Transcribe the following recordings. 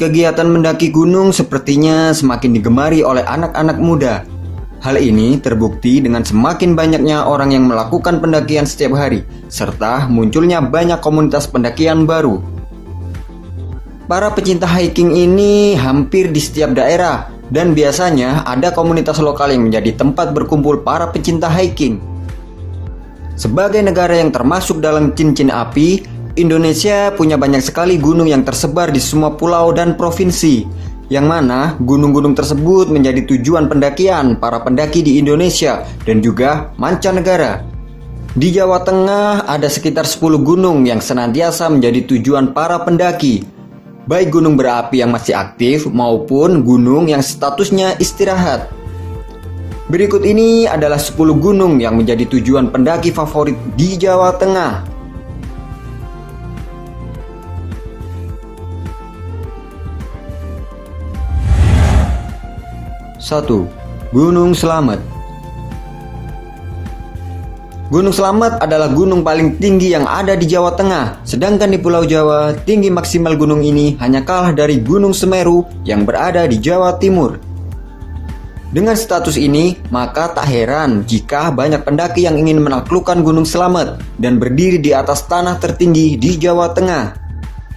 Kegiatan mendaki gunung sepertinya semakin digemari oleh anak-anak muda. Hal ini terbukti dengan semakin banyaknya orang yang melakukan pendakian setiap hari, serta munculnya banyak komunitas pendakian baru. Para pecinta hiking ini hampir di setiap daerah, dan biasanya ada komunitas lokal yang menjadi tempat berkumpul para pecinta hiking. Sebagai negara yang termasuk dalam cincin api, Indonesia punya banyak sekali gunung yang tersebar di semua pulau dan provinsi, yang mana gunung-gunung tersebut menjadi tujuan pendakian para pendaki di Indonesia dan juga mancanegara. Di Jawa Tengah ada sekitar 10 gunung yang senantiasa menjadi tujuan para pendaki, baik gunung berapi yang masih aktif maupun gunung yang statusnya istirahat. Berikut ini adalah 10 gunung yang menjadi tujuan pendaki favorit di Jawa Tengah. 1. Gunung Slamet. Gunung Slamet adalah gunung paling tinggi yang ada di Jawa Tengah. Sedangkan di Pulau Jawa, tinggi maksimal gunung ini hanya kalah dari Gunung Semeru yang berada di Jawa Timur. Dengan status ini, maka tak heran jika banyak pendaki yang ingin menaklukkan Gunung Slamet dan berdiri di atas tanah tertinggi di Jawa Tengah.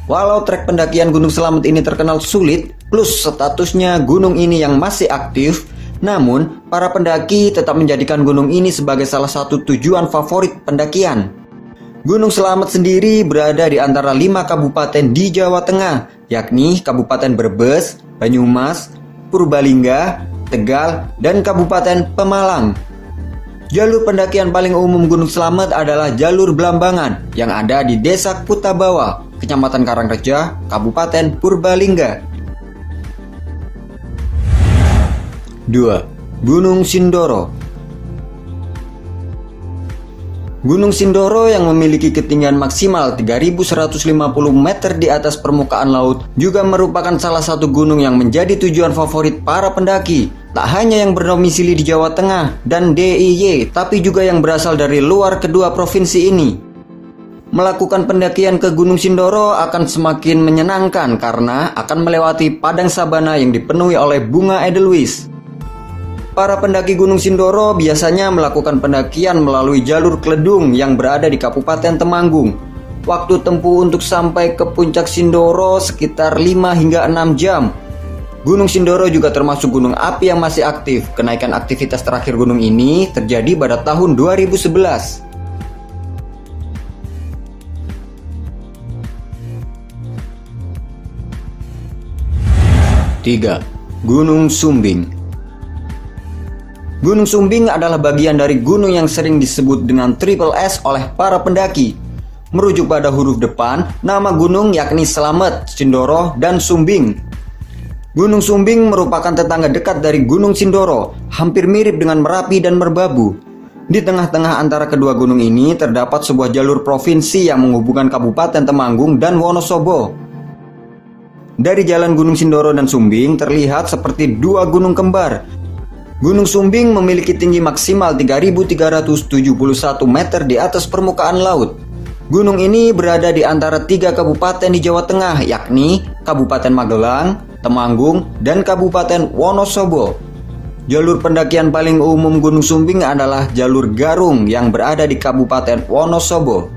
Walau trek pendakian Gunung Slamet ini terkenal sulit, plus statusnya gunung ini yang masih aktif, namun para pendaki tetap menjadikan gunung ini sebagai salah satu tujuan favorit pendakian. Gunung Slamet sendiri berada di antara 5 kabupaten di Jawa Tengah, yakni Kabupaten Brebes, Banyumas, Purbalingga, Tegal, dan Kabupaten Pemalang. Jalur pendakian paling umum Gunung Slamet adalah jalur Blambangan yang ada di Desa Kutabawa, Kecamatan Karangreja, Kabupaten Purbalingga. 2. Gunung Sindoro. Gunung Sindoro yang memiliki ketinggian maksimal 3.150 meter di atas permukaan laut juga merupakan salah satu gunung yang menjadi tujuan favorit para pendaki. Tak hanya yang berdomisili di Jawa Tengah dan DIY, tapi juga yang berasal dari luar kedua provinsi ini. Melakukan pendakian ke Gunung Sindoro akan semakin menyenangkan karena akan melewati padang sabana yang dipenuhi oleh bunga edelweiss. Para pendaki Gunung Sindoro biasanya melakukan pendakian melalui jalur Kledung yang berada di Kabupaten Temanggung. Waktu tempuh untuk sampai ke puncak Sindoro sekitar 5 hingga 6 jam. Gunung Sindoro juga termasuk gunung api yang masih aktif. Kenaikan aktivitas terakhir gunung ini terjadi pada tahun 2011. 3. Gunung Sumbing. Gunung Sumbing adalah bagian dari gunung yang sering disebut dengan Triple S oleh para pendaki. Merujuk pada huruf depan, nama gunung yakni Slamet, Sindoro, dan Sumbing. Gunung Sumbing merupakan tetangga dekat dari Gunung Sindoro, hampir mirip dengan Merapi dan Merbabu. Di tengah-tengah antara kedua gunung ini terdapat sebuah jalur provinsi yang menghubungkan Kabupaten Temanggung dan Wonosobo. Dari jalan Gunung Sindoro dan Sumbing terlihat seperti dua gunung kembar. Gunung Sumbing memiliki tinggi maksimal 3.371 meter di atas permukaan laut. Gunung ini berada di antara 3 kabupaten di Jawa Tengah, yakni Kabupaten Magelang, Temanggung, dan Kabupaten Wonosobo. Jalur pendakian paling umum Gunung Sumbing adalah jalur Garung yang berada di Kabupaten Wonosobo.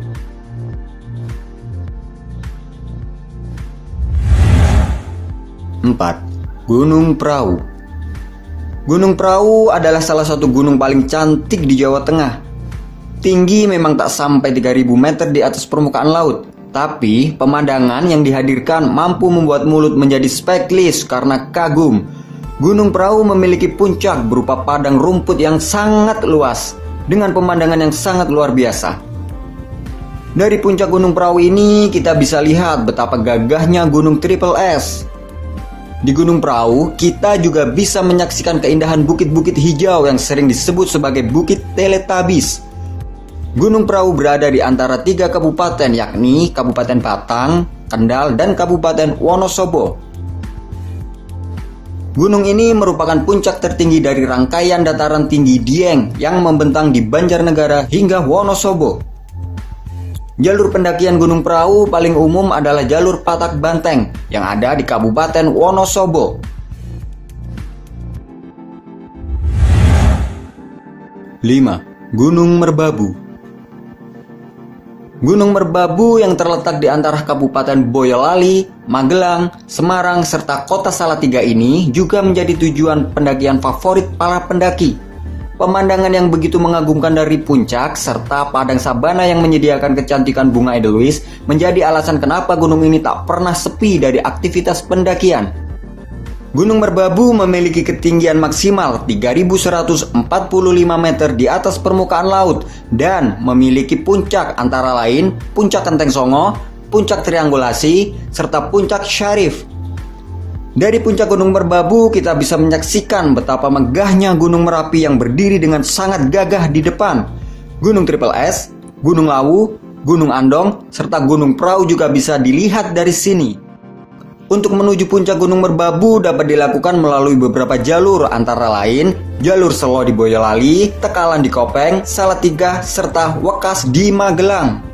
4. Gunung Prau. Gunung Prau adalah salah satu gunung paling cantik di Jawa Tengah. Tinggi memang tak sampai 3.000 meter di atas permukaan laut, tapi pemandangan yang dihadirkan mampu membuat mulut menjadi speechless karena kagum. Gunung Prau memiliki puncak berupa padang rumput yang sangat luas, dengan pemandangan yang sangat luar biasa. Dari puncak Gunung Prau ini kita bisa lihat betapa gagahnya Gunung Triple S. Di Gunung Prau, kita juga bisa menyaksikan keindahan bukit-bukit hijau yang sering disebut sebagai Bukit Teletubbies. Gunung Prau berada di antara 3 kabupaten, yakni Kabupaten Batang, Kendal, dan Kabupaten Wonosobo. Gunung ini merupakan puncak tertinggi dari rangkaian dataran tinggi Dieng yang membentang di Banjarnegara hingga Wonosobo. Jalur pendakian Gunung Prau paling umum adalah jalur Patak Banteng yang ada di Kabupaten Wonosobo. 5. Gunung Merbabu. Gunung Merbabu yang terletak di antara Kabupaten Boyolali, Magelang, Semarang, serta Kota Salatiga ini juga menjadi tujuan pendakian favorit para pendaki. Pemandangan yang begitu mengagumkan dari puncak serta padang sabana yang menyediakan kecantikan bunga edelweiss menjadi alasan kenapa gunung ini tak pernah sepi dari aktivitas pendakian. Gunung Merbabu memiliki ketinggian maksimal 3.145 meter di atas permukaan laut dan memiliki puncak antara lain Puncak Kenteng Songo, Puncak Triangulasi, serta Puncak Syarif. Dari puncak Gunung Merbabu kita bisa menyaksikan betapa megahnya Gunung Merapi yang berdiri dengan sangat gagah di depan. Gunung Triple S, Gunung Lawu, Gunung Andong, serta Gunung Prau juga bisa dilihat dari sini. Untuk menuju puncak Gunung Merbabu dapat dilakukan melalui beberapa jalur antara lain jalur Selo di Boyolali, Tekalan di Kopeng, Salatiga, serta Wekas di Magelang.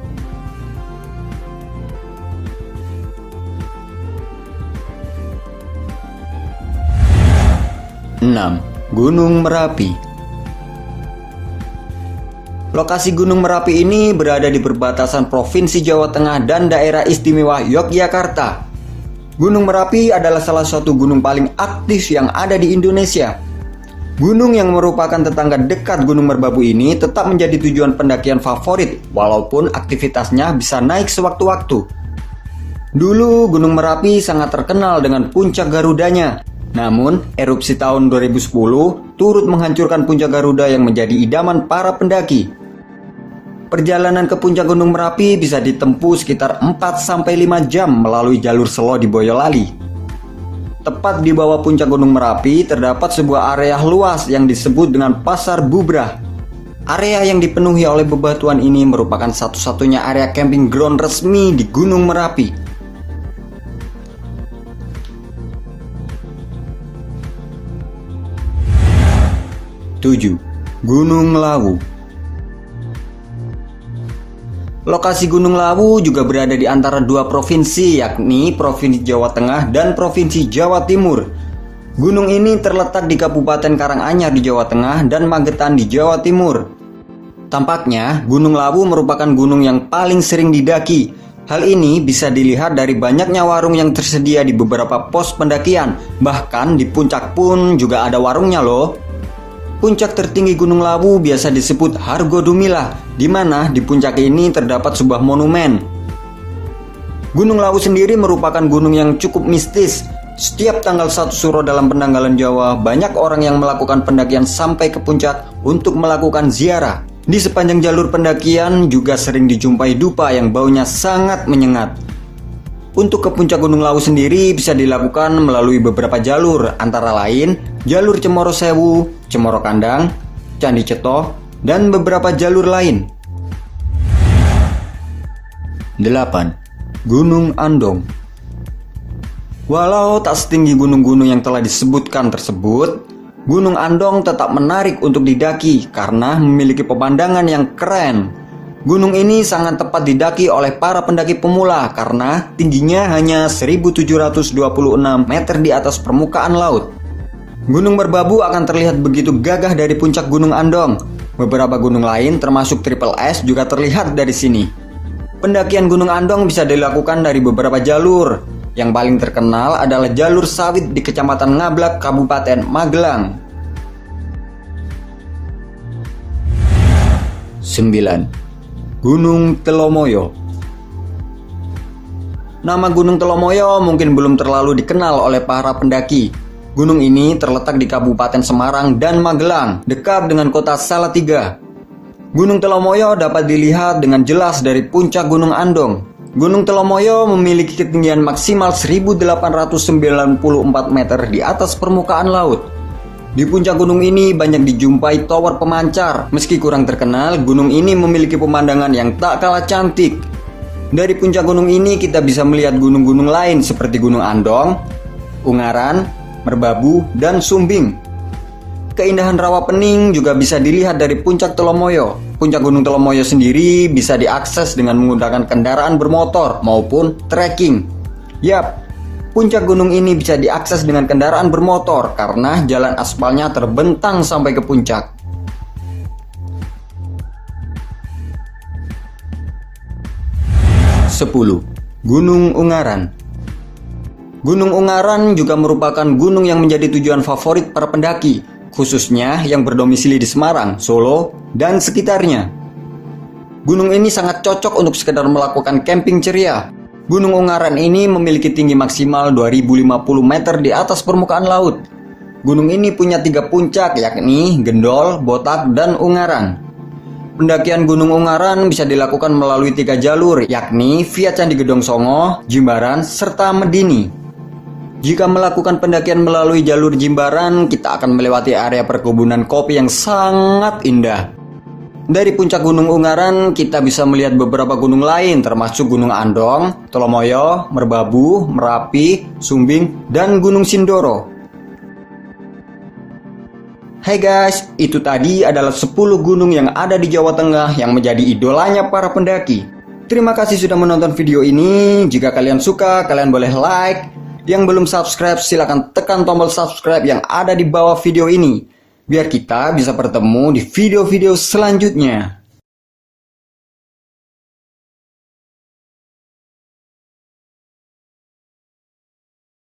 6. Gunung Merapi. Lokasi Gunung Merapi ini berada di perbatasan Provinsi Jawa Tengah dan Daerah Istimewa Yogyakarta. Gunung Merapi adalah salah satu gunung paling aktif yang ada di Indonesia. Gunung yang merupakan tetangga dekat Gunung Merbabu ini tetap menjadi tujuan pendakian favorit walaupun aktivitasnya bisa naik sewaktu-waktu. Dulu Gunung Merapi sangat terkenal dengan puncak Garudanya. Namun, erupsi tahun 2010 turut menghancurkan puncak Garuda yang menjadi idaman para pendaki. Perjalanan ke puncak Gunung Merapi bisa ditempuh sekitar 4-5 jam melalui jalur Selo di Boyolali. Tepat di bawah puncak Gunung Merapi terdapat sebuah area luas yang disebut dengan Pasar Bubrah. Area yang dipenuhi oleh bebatuan ini merupakan satu-satunya area camping ground resmi di Gunung Merapi. 7. Gunung Lawu. Lokasi Gunung Lawu juga berada di antara dua provinsi, yakni Provinsi Jawa Tengah dan Provinsi Jawa Timur. Gunung ini terletak di Kabupaten Karanganyar di Jawa Tengah dan Magetan di Jawa Timur. Tampaknya Gunung Lawu merupakan gunung yang paling sering didaki. Hal ini bisa dilihat dari banyaknya warung yang tersedia di beberapa pos pendakian. Bahkan di puncak pun juga ada warungnya loh. Puncak tertinggi Gunung Lawu biasa disebut Hargodumila, di mana di puncak ini terdapat sebuah monumen. Gunung Lawu sendiri merupakan gunung yang cukup mistis. Setiap tanggal 1 Suro dalam penanggalan Jawa, banyak orang yang melakukan pendakian sampai ke puncak untuk melakukan ziarah. Di sepanjang jalur pendakian juga sering dijumpai dupa yang baunya sangat menyengat. Untuk ke puncak Gunung Lawu sendiri bisa dilakukan melalui beberapa jalur, antara lain jalur Cemoro Sewu, Cemoro Kandang, Candi Cetoh, dan beberapa jalur lain. 8. Gunung Andong. Walau tak setinggi gunung-gunung yang telah disebutkan tersebut, Gunung Andong tetap menarik untuk didaki karena memiliki pemandangan yang keren. Gunung ini sangat tepat didaki oleh para pendaki pemula karena tingginya hanya 1.726 meter di atas permukaan laut. Gunung Merbabu akan terlihat begitu gagah dari puncak Gunung Andong. Beberapa gunung lain termasuk Triple S juga terlihat dari sini. Pendakian Gunung Andong bisa dilakukan dari beberapa jalur. Yang paling terkenal adalah jalur sawit di Kecamatan Ngablak, Kabupaten Magelang. 9. Gunung Telomoyo. Nama Gunung Telomoyo mungkin belum terlalu dikenal oleh para pendaki. Gunung ini terletak di Kabupaten Semarang dan Magelang, dekat dengan kota Salatiga. Gunung Telomoyo dapat dilihat dengan jelas dari puncak Gunung Andong. Gunung Telomoyo memiliki ketinggian maksimal 1.894 meter di atas permukaan laut. Di puncak gunung ini banyak dijumpai tower pemancar. Meski kurang terkenal, gunung ini memiliki pemandangan yang tak kalah cantik. Dari puncak gunung ini kita bisa melihat gunung-gunung lain seperti Gunung Andong, Ungaran, Merbabu, dan Sumbing. Keindahan Rawapening juga bisa dilihat dari puncak Telomoyo. Puncak Gunung Telomoyo sendiri bisa diakses dengan menggunakan kendaraan bermotor maupun trekking. Yap, puncak gunung ini bisa diakses dengan kendaraan bermotor karena jalan aspalnya terbentang sampai ke puncak. Sepuluh, Gunung Ungaran. Gunung Ungaran juga merupakan gunung yang menjadi tujuan favorit para pendaki, khususnya yang berdomisili di Semarang, Solo, dan sekitarnya. Gunung ini sangat cocok untuk sekedar melakukan camping ceria. Gunung Ungaran ini memiliki tinggi maksimal 2050 meter di atas permukaan laut. Gunung ini punya 3 puncak, yakni Gendol, Botak, dan Ungaran. Pendakian Gunung Ungaran bisa dilakukan melalui 3 jalur, yakni via Candi Gedong Songo, Jimbaran, serta Medini. Jika melakukan pendakian melalui jalur Jimbaran, kita akan melewati area perkebunan kopi yang sangat indah. Dari puncak Gunung Ungaran, kita bisa melihat beberapa gunung lain termasuk Gunung Andong, Telomoyo, Merbabu, Merapi, Sumbing, dan Gunung Sindoro. Hai guys, itu tadi adalah 10 gunung yang ada di Jawa Tengah yang menjadi idolanya para pendaki. Terima kasih sudah menonton video ini. Jika kalian suka, kalian boleh like. Yang belum subscribe, silahkan tekan tombol subscribe yang ada di bawah video ini, biar kita bisa bertemu di video-video selanjutnya.